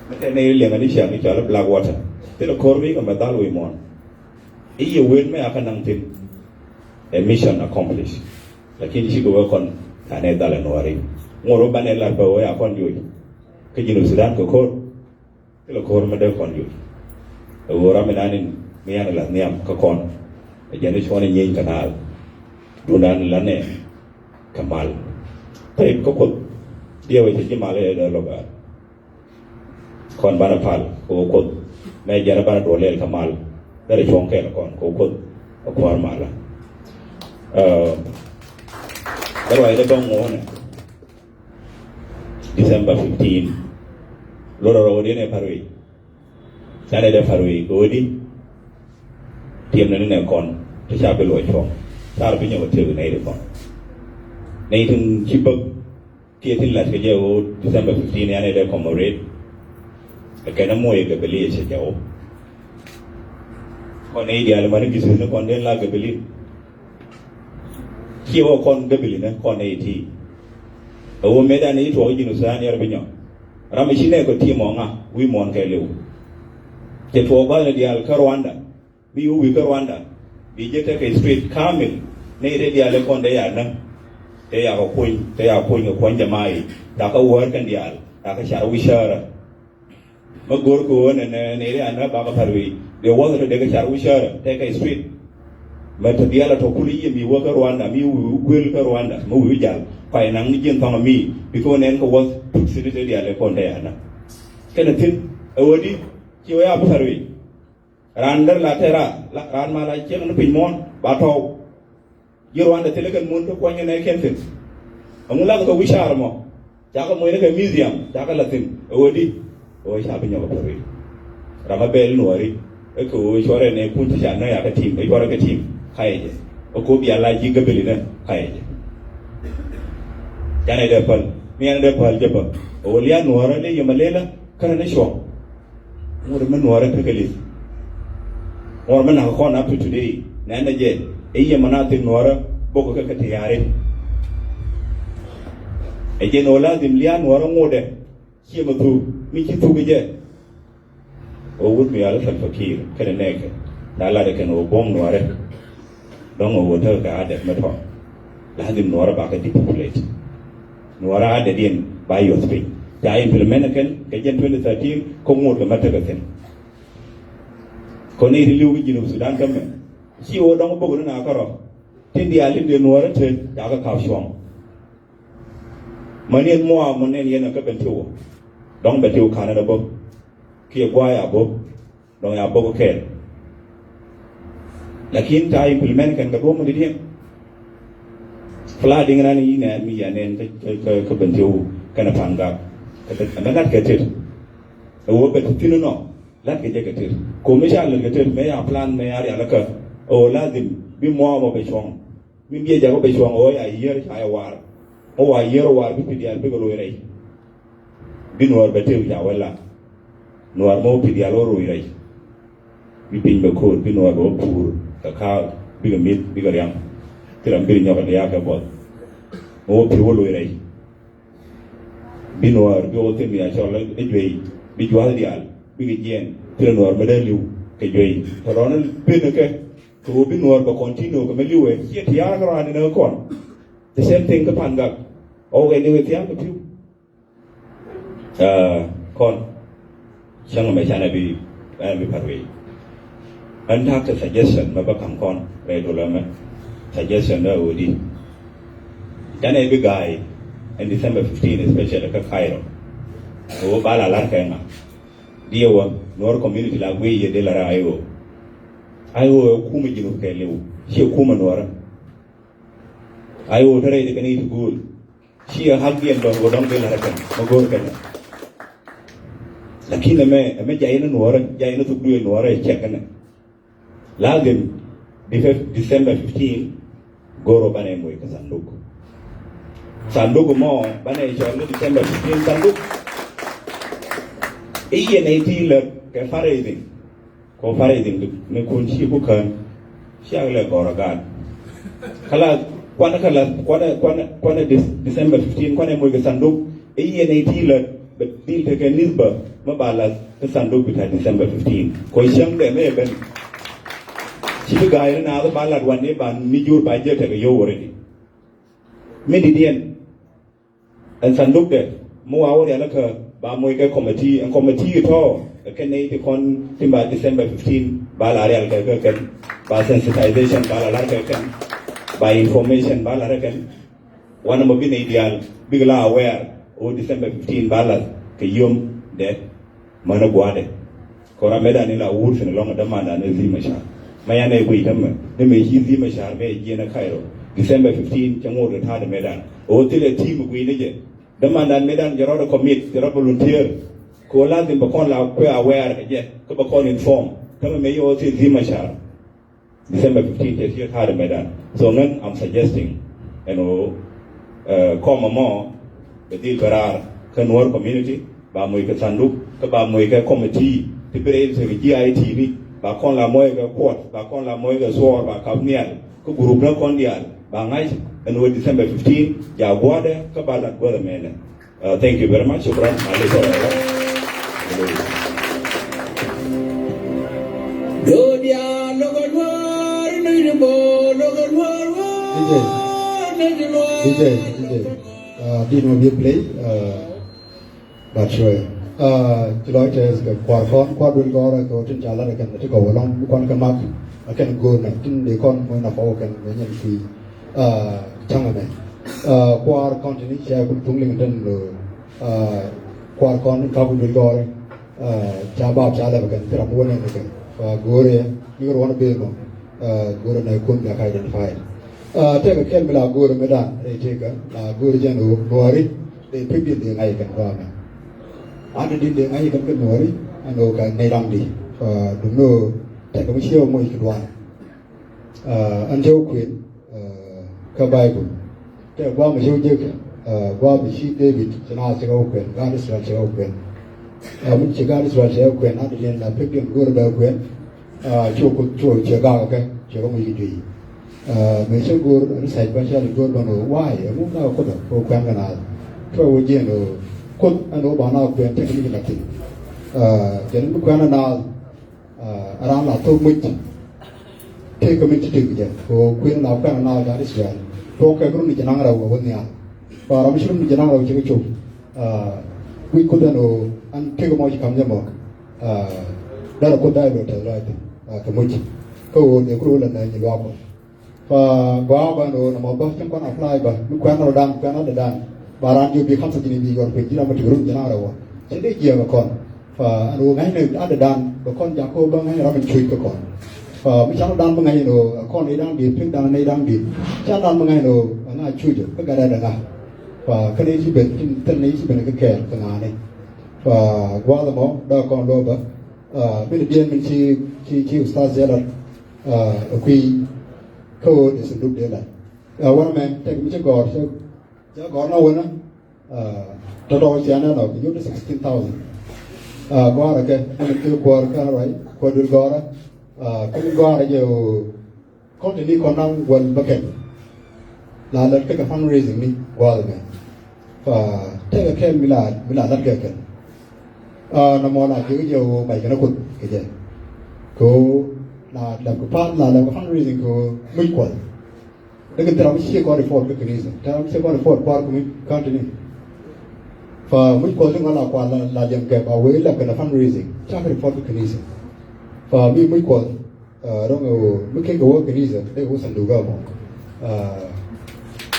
mete nei le ngani sha ni chala black water te lo korbi ka madal wi mon e wen me aka nang tin a mission accomplished lakini shi go kon tane dala no ari ngoro bane la ba wa kon yu ke jinu Sudan ko te lo kor ma de kon yu o raminanin miyan la niam ka kon e jeni chone nyin kanal dunan lane kamal tay ko dia we ti male da loga kon bana pal ko me jara bana dole kamal dare chonke kon ko mala daro ay da bang wona December 15 loro ne parwi sare da farwi godi tiem na ne kon to cha be lo chong sar bi nyaw te ne kon nei tun chibak ke tin la ke je o December 15 ya ne da commemorate ke na moye ke beli se jaw kon nei dia le man gisu ne kon den la ke beli ki o kon de beli ne kon nei ti o me da ni to ji no sa ne bi nyaw ram shi ne ko ti mo nga wi mon ke lew ke to ba ne dial ka Rwanda bi wi ka Rwanda bi je te ke street kamil ne re dial ko nde ya nan te ya ko ko jamai da ka war kan dial da ka shara wishara magor ko ne re an ba ka farwi de wa de ka shara wishara te ka street ma to dial to kuli mi wa ka Rwanda mi wi ka Rwanda mo wi jal pa nan ni jin tama mi bi ko nen ko was street te dial ko nde ya nan kana tin awodi ki wa bu farwi randar la tera la ran mala ci no pin mon ba taw yiro anda tele kan mon to ko nyane ken tin amula ko wishar mo jaka moy ne museum jaka la tin wodi o sha bi nyaw farwi rama bel no wari e ko chore ne kun ta na ya ka tim e bora ka tim khaye o ko bi ala ji gabeli ne khaye jane de pal mi ane de pal jeba o liya no wara le yamalela kana ne sho mo de man wara ka kali or man ha kon up to today na na je e yamana tin wara boko ka tiyare e je no la dim liya no wara ngode ki ma tu mi ki tu ge o wud mi ala fal fakir kana ne ka da la de kan o bom no wara don o wota ka ade ma to la dim no wara ba ka depopulate no wara ade din by your speed ya implement kan ke jen 2013 ko ngod ka mata ka ten ko ne ri liwu jinu Sudan kam si o dong bogo na karo tindi ali de no wara te ya ka ka shom manen mo manen yana ka bento dong bento kana da bo ki gwa ya bo dong ya bogo ke lakin ta implement kan ka do mo di fla ding ran yi na mi ya nen ka bento kana panga ka lat ka tir o be tinu no lat ke ke tir ko me sha le ke tir me ya plan me ya la ka o lazim bi mo be chong mi bi ja ko be chong o ya yer cha war o wa yer war bi dial be go rei bi no war be te ya wala no war mo bi dial ro rei bi pin be ko bi no war bo pur ka bi ga mit bi ga yang tiram bi nyo ka ya ka bo o bi wo rei binwar bi o temi a chola e jwe bi jwa dial bi gen binwar ma de liu ke jwe to ron bin ke to binwar ba continue ko me liwe ye tiya ran ne kon the same thing ka panga o we ni we tiya ko piu kon chang me chana bi parwe an ta ka suggestion ma ba kam kon re do la ma suggestion da odi dan e bi guy in December 15 especially ka Cairo o bala lar ka nga diwa nor community la gwe ye de la ayo kuma jinu ke lewu shi kuma nora ayo tare de kani to gol shi haggen do don de la kan mo gor kan lakini me jayina nora jayina to duwe nora e chekana lagin December 15 goro bane moy ka sanduku mo bane jollo December 15 sanduku iye ne tile ke faredin ko faredin me kun shi bukan shi agla goragan kala kwana December 15 kwana mo ke sanduku iye ne tile be dil te ke nisba mabala ke sanduku ta December 15 ko sham de me ben shi ga ina na bala wanne ban mi jur ba je te yo wore me didien and sanduk de mo awo ya laka ba mo ke committee to ke nei te kon timba December 15 ba la real ke kan ba sensitization ba la ke kan ba information ba la ke wana mo bin ideal bigla aware o December 15 ba la ke yom de mana gwade ko rameda ni la wurse ni longa damanda ne zima sha maya ne ko itamma ne me hi zima sha me je na Cairo December 15 chango de ta de medan o tile team ko ne je demand medan jaro commit jaro volunteer ko lazim ba kon la ko aware je ko ba kon inform kama me yo ti zima shar December 15 te here hard medan so ngan I'm suggesting ko mo be dil barar kan war community ba moy ka sandu ka ba moy ka committee ti bere se GIT ni ba kon la moy ka court ba kon la moy ka soor ba ka nial ko group na kon dial ba ngai and with December 15 ya gwada ka bala gwada mena thank you very much shukran Dodia logolwar nirbo logolwar DJ dino bi play but sure chilo ches ka kwa dun go ra ko tin chala ra kan ti ko long kon ka mak kan go na tin de kon mo na ko kan nyen fi changame kwar continue cha kun tungling den lo kwar kon ka kun do re cha ba cha la kan tra mo ne kan gore ni ro na be no gore na kun ga ka identify te ka ken bla gore me da e te ka gore jan o nori de pipi de ngai kan ba me ade din de ngai kan nori ano ka nei dang di dum no te ka mi chiu mo ki dwa an jo kwin ka Bible te gwa ma jo je gwa bi shi David sana se ga kwen ga ni sra se ga kwen mun che ga ni sra se ga kwen ade din la pipi gore da kwen chu ko chu che ga ka che ga mo yi di me se gore an sai ba sha gore ba no why mu na ko da ko kwen ga na to wo je no ko an o ba na kwen te ni na ti jen mu kwen na ara la to mu te ko mi ti ti je ko kwen na kwen na ga ni sra to ka gru ni janang ra wo ni a pa ram shrum ni janang ra che chu wi ko da no an te ko mo ji kam je mo da ra ko da lo ta ra ti ka mo ji ko ne gru la na ni lo ko pa ba ba no na mo ba chen kon apply ba mu kwen na dan kwen na dan ba ran ju bi kham sa ji ni bi gor pe ji na mo ti gru janang ra wo che de ji ma kon pa anu ngai ne ada dan ba kon ja ko ba ngai ra mình chui ko kon mi chang dan ba ngai no kon ni dang di phik dan nei dang di cha dan ba ngai no nga chui jo ka ga da nga pa ka ne ji ben tin nei ji ben ka ke ka nga ne pa gwa la mo da kon do ba mi bien min chi ustaz ya la kui ko de su duk de la one man te mi che gor so ja gor na wona to do ja na no you 16000 gwa ra ke mi ke gor ka rai ko dul gora cái gua là nhiều có thể đi còn năng quần bất kể là lần cái fundraising đi qua rồi này và thế cái khen mình là rất kẹt nằm mò lại cứ nhiều bảy cái nó cột cái gì cô là làm cái fundraising cô muy quật đấy cái tao mới chia qua report cái này rồi tao mới chia qua report qua của mình continue và muy quật chúng ta là qua là điểm kẹp ở với là cái là fundraising chắc cái report cái này rồi và mi muy quật đó là mới cái này rồi đây cũng sản đủ gạo mà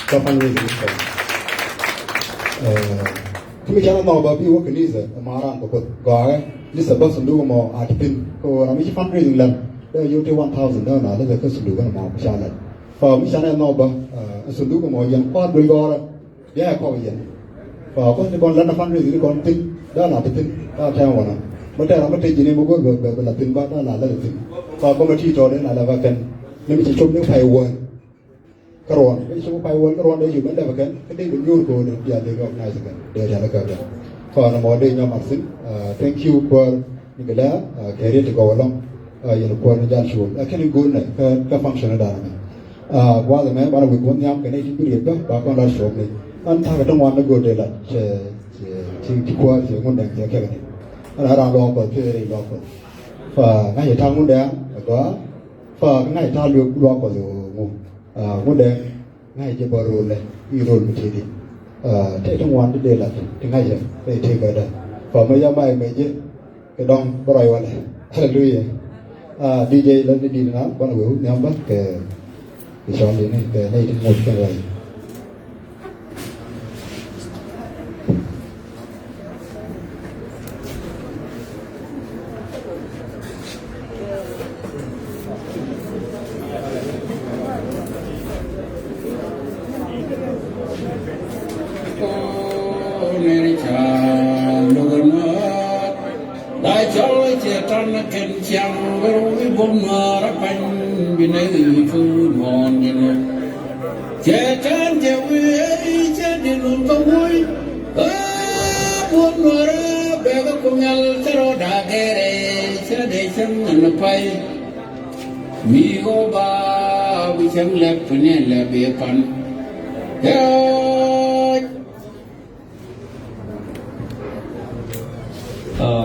cái fundraising thì mình chẳng nói bảo bị cái này rồi mà ra một cái gói như sẽ bắt sản đủ mà article cô làm cái fundraising lần đây yêu tiêu 1,000 đó là cái sản đủ cái mà trả lại và mình chẳng nói bảo sản đủ màยังqua đôi gói đấy là có gì và con lần nào fundraising con tin đó là tin đó theo mà mà theo nó tin gì này một cái là tin đó là tin và có một chi cho đến là cái nếu mình chỉ chụp những phải quên cái rồi cái số phải quên cái rồi đấyอยู่bên đây cái đây mình nhu cầu để giờ để gặp này rồi để ra cái đó còn là một đây nhau mặt xin thank you for những cái đó cái này thì có lòng những cái này gian xuống cái này good này cái function đó này qua rồi mấy bạn mình muốn nhau cái này chỉ biết đó bà con đã số này anh thằng cái trong quan nó good để là chỉ qua chỉ muốn đánh cái này anh ra lo có cái này lo có và ngay thằng muốn đánh có và ngay thằng được lo có rồi muốn đánh ngay chỉ bảo rồi này rồi một chỉ đi thế trong quan đây là thì ngay giờ đây thì cái đó và mấy giờ mai mấy chứ cái đông có rồi này hallelujah DJ lên đi nó con là biểu nhau bắt cái chọn đi này cái này thì một cái rồi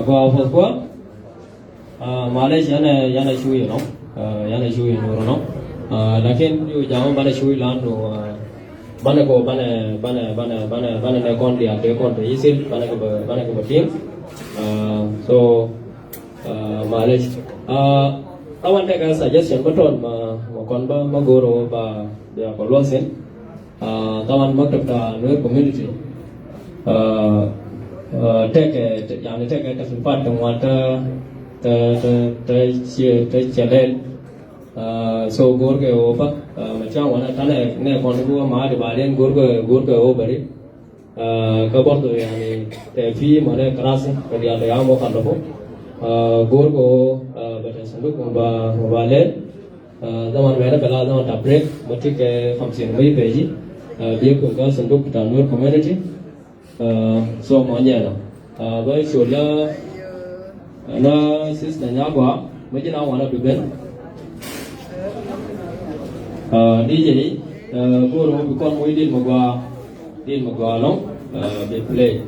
vào phần cuối Malaysia này yang này chui nó yang này chui nó lakin you jangan bana chui lan no bana ko bana ne kon dia te kon te isil bana ko tim so Malaysia awan ta ka suggestion beton ma kon ba magoro ba dia ko losen tawan maktab ta no community take cái phần phát trong ngoài tới chia lên so gor cái ô bác mà trong ngoài ta này còn đua mà để bà lên gor cái ô beri cái bọn tôi này để phi mà này class cái dia để amo kan đâu gor ko betul senduk mà lên zaman mereka bela zaman tak break mesti ke function mai beji dia ko ka senduk tanur community so mọi với số là nó system nhỏ quá mấy cái nào mà nó được đến đi gì cô rồi con mới đi một qua lắm để play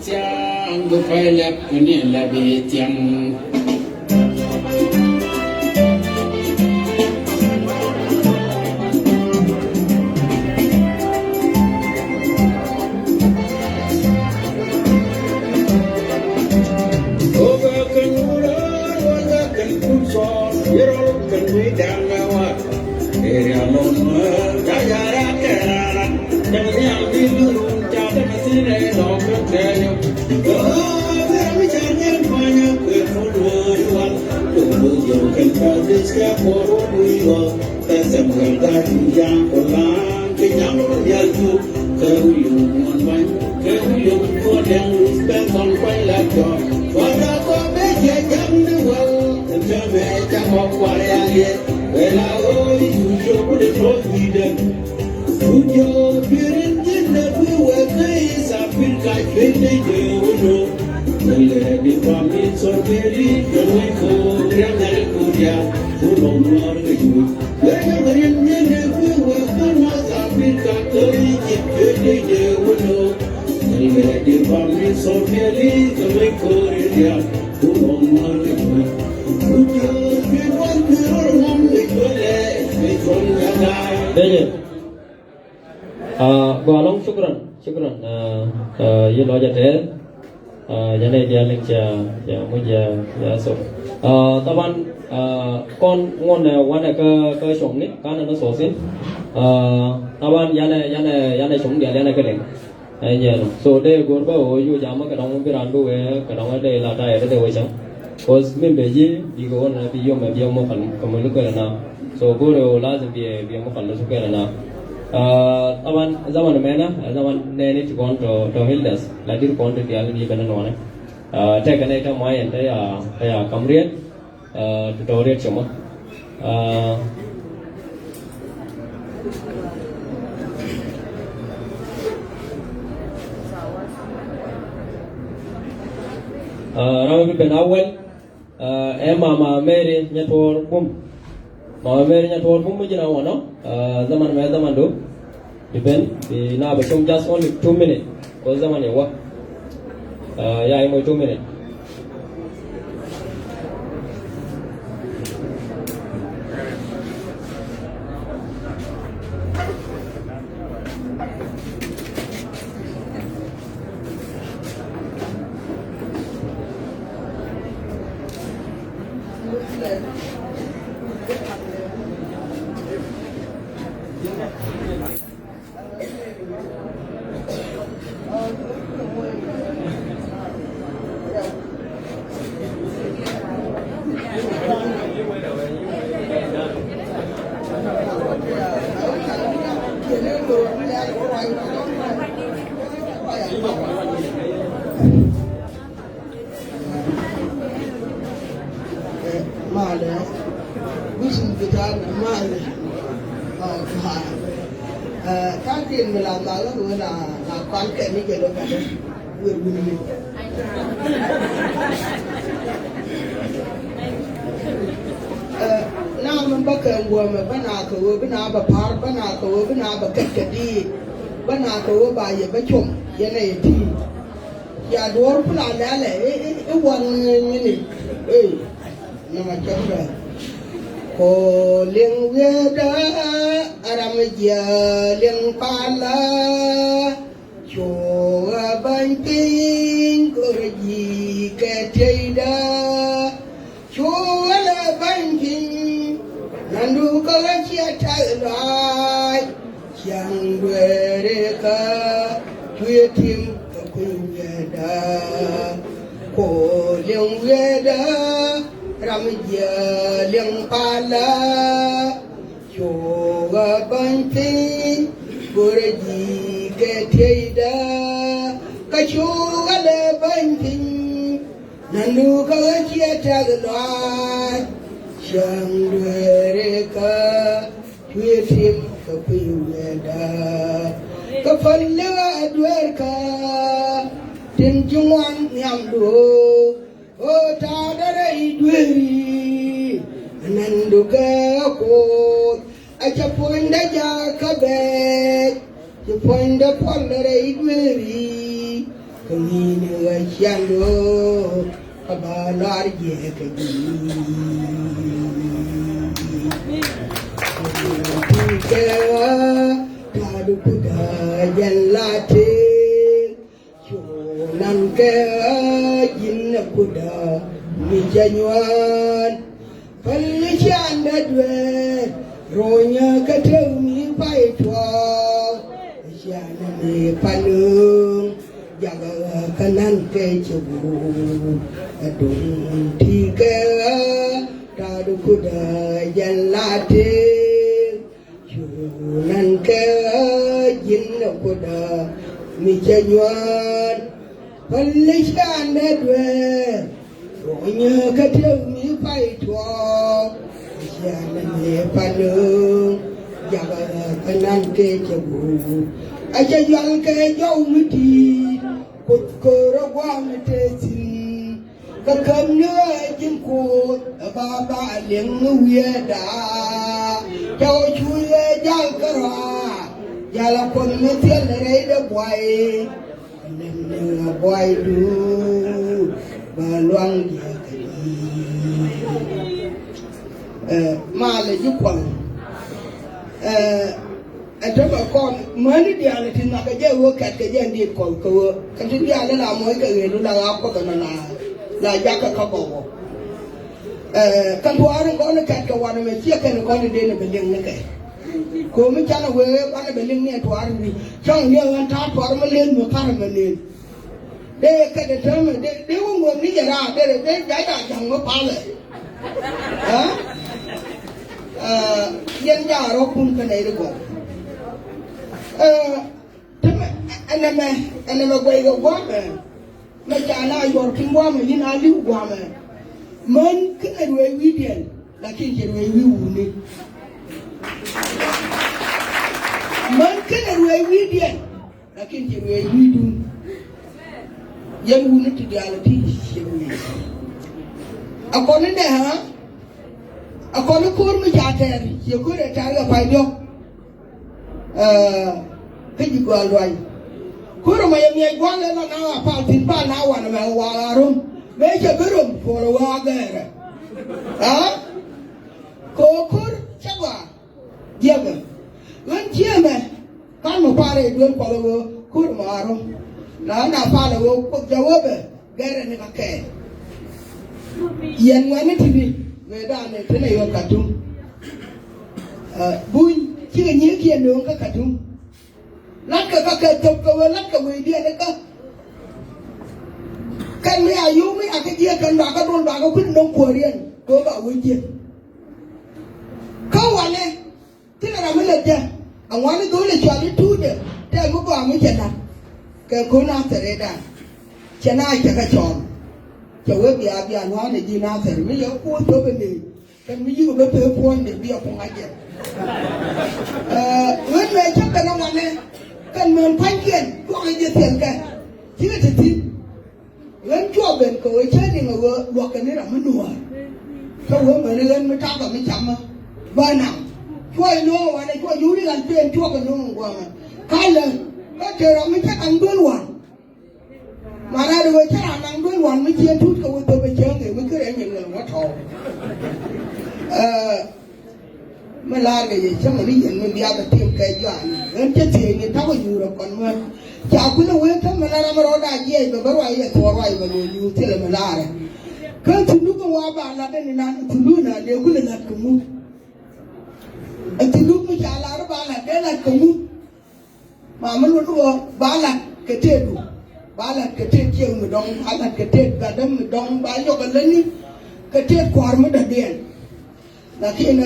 Chàng có phải là cái này là bị chàng Africa, Golong syukran ye lo jate jane dia lecture ya muja ya so taban kon ngon wana ka shom ni kana no so sin taban yana shom dia yana ka deng ai ya so de gorba o yu jama ka dong bi randu we ka dong de la ta ya de we chang cause min be ji di go na bi yo ma bi mo kan ko mo lu ka na so go ro la bi mo kan lu su ka na Awan zaman mana zaman nene tu konto to hildas lagi konto dia lagi kanan mana tak kena itu main ya kamrian tutorial cuma ramai penawal mama Mary nyator bum mama Mary nyator bum mungkin awak no zaman do depend di na ba just only 2 minutes ko zaman ya wa ya mo 2 minutes Male, bukan kita male. Các tiền mình làm đó là quan kệ như kiểu đó cả đấy, vừa vừa. Nam mình bắt đầu vừa mà bắt nào cứ bắt nào bắt phá bắt nào cứ bắt nào bắt kẹt đi bắt nào cứ bài gì bắt chủng cái này thì ya đuổi cũng làm lẽ lẽ quan như này, nhưng mà chẳng được. Ko ling weda aram dia ling pala choa banting korji ke teida choa la banting nandu ko chia tai yang dwere ka tuye tim ko weda ko ling weda ramja liang pala choga banti gorji ke teida ka choga le banti nandu ka chia tagla chang dwere ka tuitim ka piyeda ka fallewa dwer ka tin jungwan nyamdo o ta dare idweri nanduga ko acha poinda ja kabe je poinda pollere idweri kini ga chando abalar je kaji kewa tadu kuda jallate nan kewa jinna kuda mi janywan palli chanda dwe ronya katemi paitwa chana mi panung jaga kanan ke chubu adun tika tadu kuda jallate chunan ke jinna kuda mi janywan palli chanda dwe ronya katemi paitwa chana mi panung jaga kanan ke chubu aja yang ke jauh mati kut kerawang tesin kakam nua jengkut baba leng wieda jauh cuye jang kera Yala kon metel rey de boy nem boy du balwang dia male jukol ataba kon mani dia le tin ka je wo kat ka je ndi ko ko ka tin dia le la moy ka re lu la ga ko na la jaka ka ko kan tuwarin ko ne kat ka wana me tie kan ko ne de ne beleng ne kai ko mi chana we wana beleng ne tuwarin ni chang ne wan ta tuwar ma len mo kar ma len de ka de tama de wo mo ni ya ra de ja ja jang mo pa le ha yen ja ro kun ka ne ko tama anama ko go go ma jana yor kin wa ma yin ali wa ma man kana we widian lakin je we wi wuni man kana we widian lakin je we widu yan wuni ti dialati je we akone de ha akone kur mi jater je ko re tar ga paido kiji go alwai kur ma yemi gwa le na pa tin pa na wa na wa rum me je berum for wa gara ha kokur chagwa diaga wan chiame kan mo pare duel ko lo kur maro na pa lo ko jawabe gara ni ka yen wani tibi me da ne tene yo katum buñ ci nga ñi ki no ka katum lakka ka top ko lakka we dia ne ka kan mi ayu mi akadia kan ba ka don ba ka kun don korean ko ba wuje ka wane tira mi le ja an wani dole chali tude ta mu ba mu jana ka ko na tare da jana ka ka chon ke we biya biya no ne ji na tare mi yo ko to be ne kan mi yi go pe ko ne biya ko ngaje we me cha ka na wane kan men pankien ko ngaje tel ka ti ga ti wen chua ben ko che ni ngo lo ka ni ra ma nuwa ko wo ma ni wen ma ta ba mi chama ba na chua no wa ne chua yu ni gan pen chua ka no ngwa ma ka le ka te ra mi cha kan don wan ma ra de cha ra nang don wan mi chien tut ko wo to be che nge mi ke re ni ngo wa tho ma la ge ye cha ma ni yen mi bia ka tim ka ya ni wen che te ni ta ko yu ro kon ma cha ku le wen ta ma la ma ro da je be ba wa ye to wa ye ba lo yu te le ma la re kan tu du ko wa ba la de ni na tu lu na de ku le na ku mu tu du mi cha la ba la de la ku mu ma ma lu ko ba la ke te du ba la ke te ke mu dong ba la ke te ga dam mu dong ba yo ka le ni ke te kwar mu da de lakin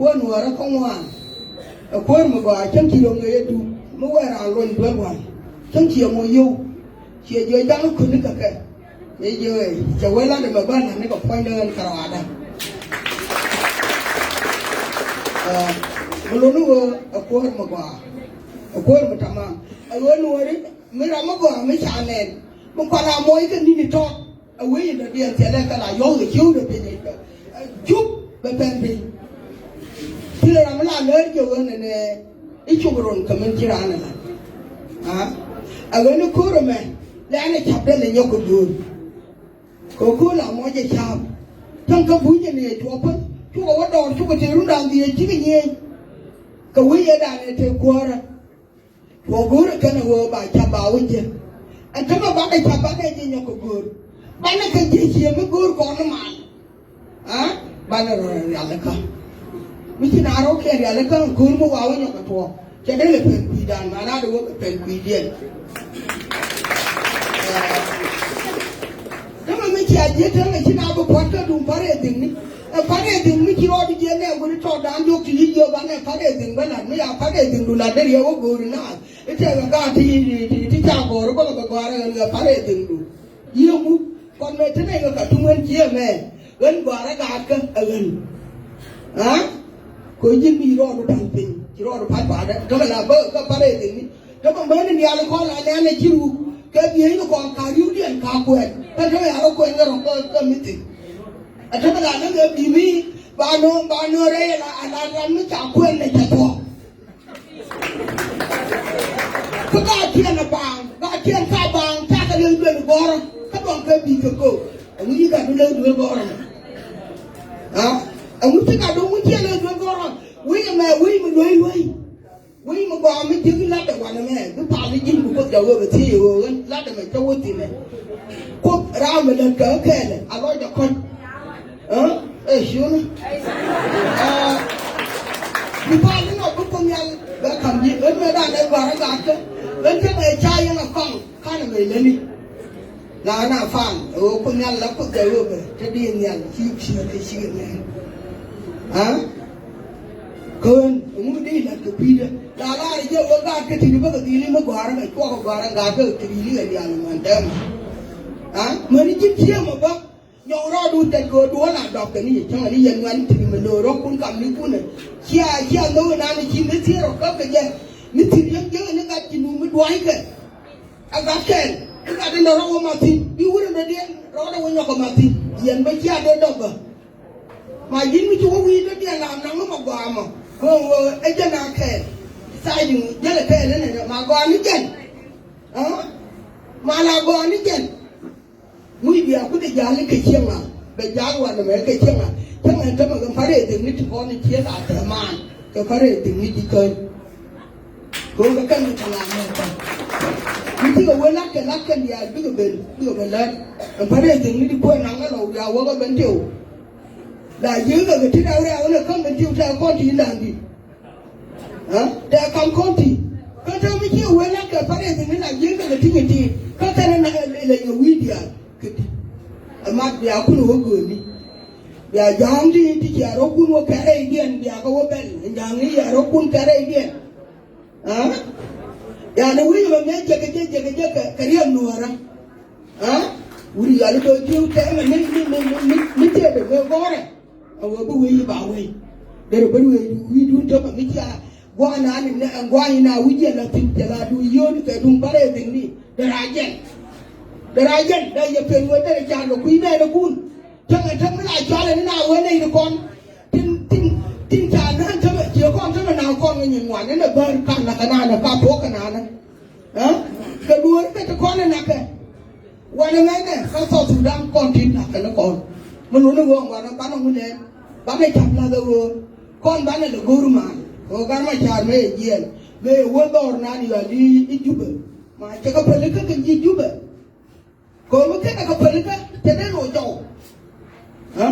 ko no ra ko wa ko mu ba chan ki lo nge du mu wa ra lo ni ba wa chan ki mo yo ki je dang ku ni ka ka ye je je wa la de ma ba na ni ko point de ka ra da mu lo no ko mu ba ko mu ta ma wo no ri mi ra ma ba mi cha ne mu ko la mo ke ni ni to a we ni de te le ka la yo ge ju de pe ni ju be pe pe tile ra mala le je wo ne I chugron kamen jirana la ha agani kuro me le ane chapde le nyoko dur ko la mo je chap tan ka buje ne to pa tu ko do tu ko te runda ndi ti ni ka wi ya da ne te kwara ko gura kana wo ba cha ba wuje an ta ba da cha ba da je nyoko gur ba na ka je ji me gur ko na ma ha ba na ro ya la ka miki na ro ke ya le kan gur mo wa wonyo ka to ke de le pen bi dan ma na do ko pen bi den dama miki a je ta miki na bo porta dum pare din ni pare din miki ro di je ne go ni to dan jo ki yo ba ne pare din ba na mi ya pare din du la de yo go gur na ite ga ti cha go ro ko ko ga ga pare din du yo mu kon me te ne ga tu men ji me wen go ra ga ka wen ha ko jin mi ro do dan pin ji ro do pa ba da to la ba ka pare din ni to ko me ni ya ko la ne ne jiru ke bi ni ko ka yu dien ka ko ta to ya ro ko ni ro ko mi ti a to la ne ga bi mi ba no re la ala ra mi ta ko ne ta to có kia là bằng có kia sai bằng cha cái lương đuôi bò rồi các bọn cái bị cực cổ ông ấy cả lương đuôi bò rồi à ông ấy cả đúng cái kia lương đuôi bò rồi quý mà quý mà bò mới chứ lát được quả này mẹ cứ phá cái dính của quốc giàu rồi thì lát được mày cho quốc tiền này quốc ra mà lần cỡ khe này à nói cho con ê xuống đi phá cái nào cũng công nhận đã cầm gì đến mới đang đem vào nó gạt chứ đến cái này chai nó phẳng khai là người lên đi là nó phẳng công nhận là quốc giàu rồi cái điên nhận chịu sửa này hả cơn ông đi là cái gì đó là giờ ông gạt cái gì mà cái gì mà gọi là qua gọi gạt cái gì là gì mà tem hả mà đi chích chiêm mà bác nhau đó đu tên cô đua là đọc cái này chẳng là đi dân ngoan thì mình lừa đó cũng cầm đi cũng này chia đâu nào đi chim đi rồi có cái gì đi thì nó gạt chim mới đuổi cái gạt cái gạt đến đó mà thì đi uống nó đi đó đâu có mà thì dân bây giờ đó đâu mà dính với chú quy nó đi làm nó mà qua mà ấy cho nào kể sai đừng nhớ là kể thế này mà qua nước chân đó mà là qua nước chân mũi bìa cứ để giá lên cái chiêng mà để giá qua là mấy cái chiêng mà chắc là cho mà cái phá đề từng nít con chia là thế mà cái phá đề từng nít đi chơi cũng cái cân mình làm này nhưng khi mà lắc cái gì bây giờ lên phá đề từng nít đi quay nắng cái đầu giàu quá cái bánh tiêu là dưới cái thứ nào ra nó không bên tiêu ra con thì làm gì hả để cầm con thì có thể mới chịu quên lắm cái phải thì mới là dưới cái thứ gì có thể là nhiều quý địa mà bây cũng nó gửi đi bây giờ đi thì giờ nó cũng có cái này điên bây có bên giờ nghĩ giờ nó cũng cái này điên hả giờ nó quý mà mấy cái riêng nữa ra hả quý giờ nó tôi tiêu thế mà mình chơi được cái gói này ông ở bên quý bảo quý để rồi bên quý đun cho mà mấy cha qua nào này qua nào quý giờ là tìm là đuôi vô cái đun bao đây tìm đi để ra dân đây giờ tiền người đây cha nó quý đây nó cuốn chắc là mới lại cho là thế nào ở đây là con tin cha nó cho mẹ chiều con cho nào con người nhìn ngoài nó là bơn cắn là cái nào là ca phố cái nào này đó cái đuôi cái con này nè cái qua đây này cái sau thủ đang con tin là cái nó còn mình muốn nó vuông và nó bán ông lên bán này chặt là đâu con bán này là guru mà có cái mà chặt mấy gì về uống đồ nào đi đi chụp mà chắc có phải cái gì chụp có mấy cái nào có phải cái thế này rồi chậu hả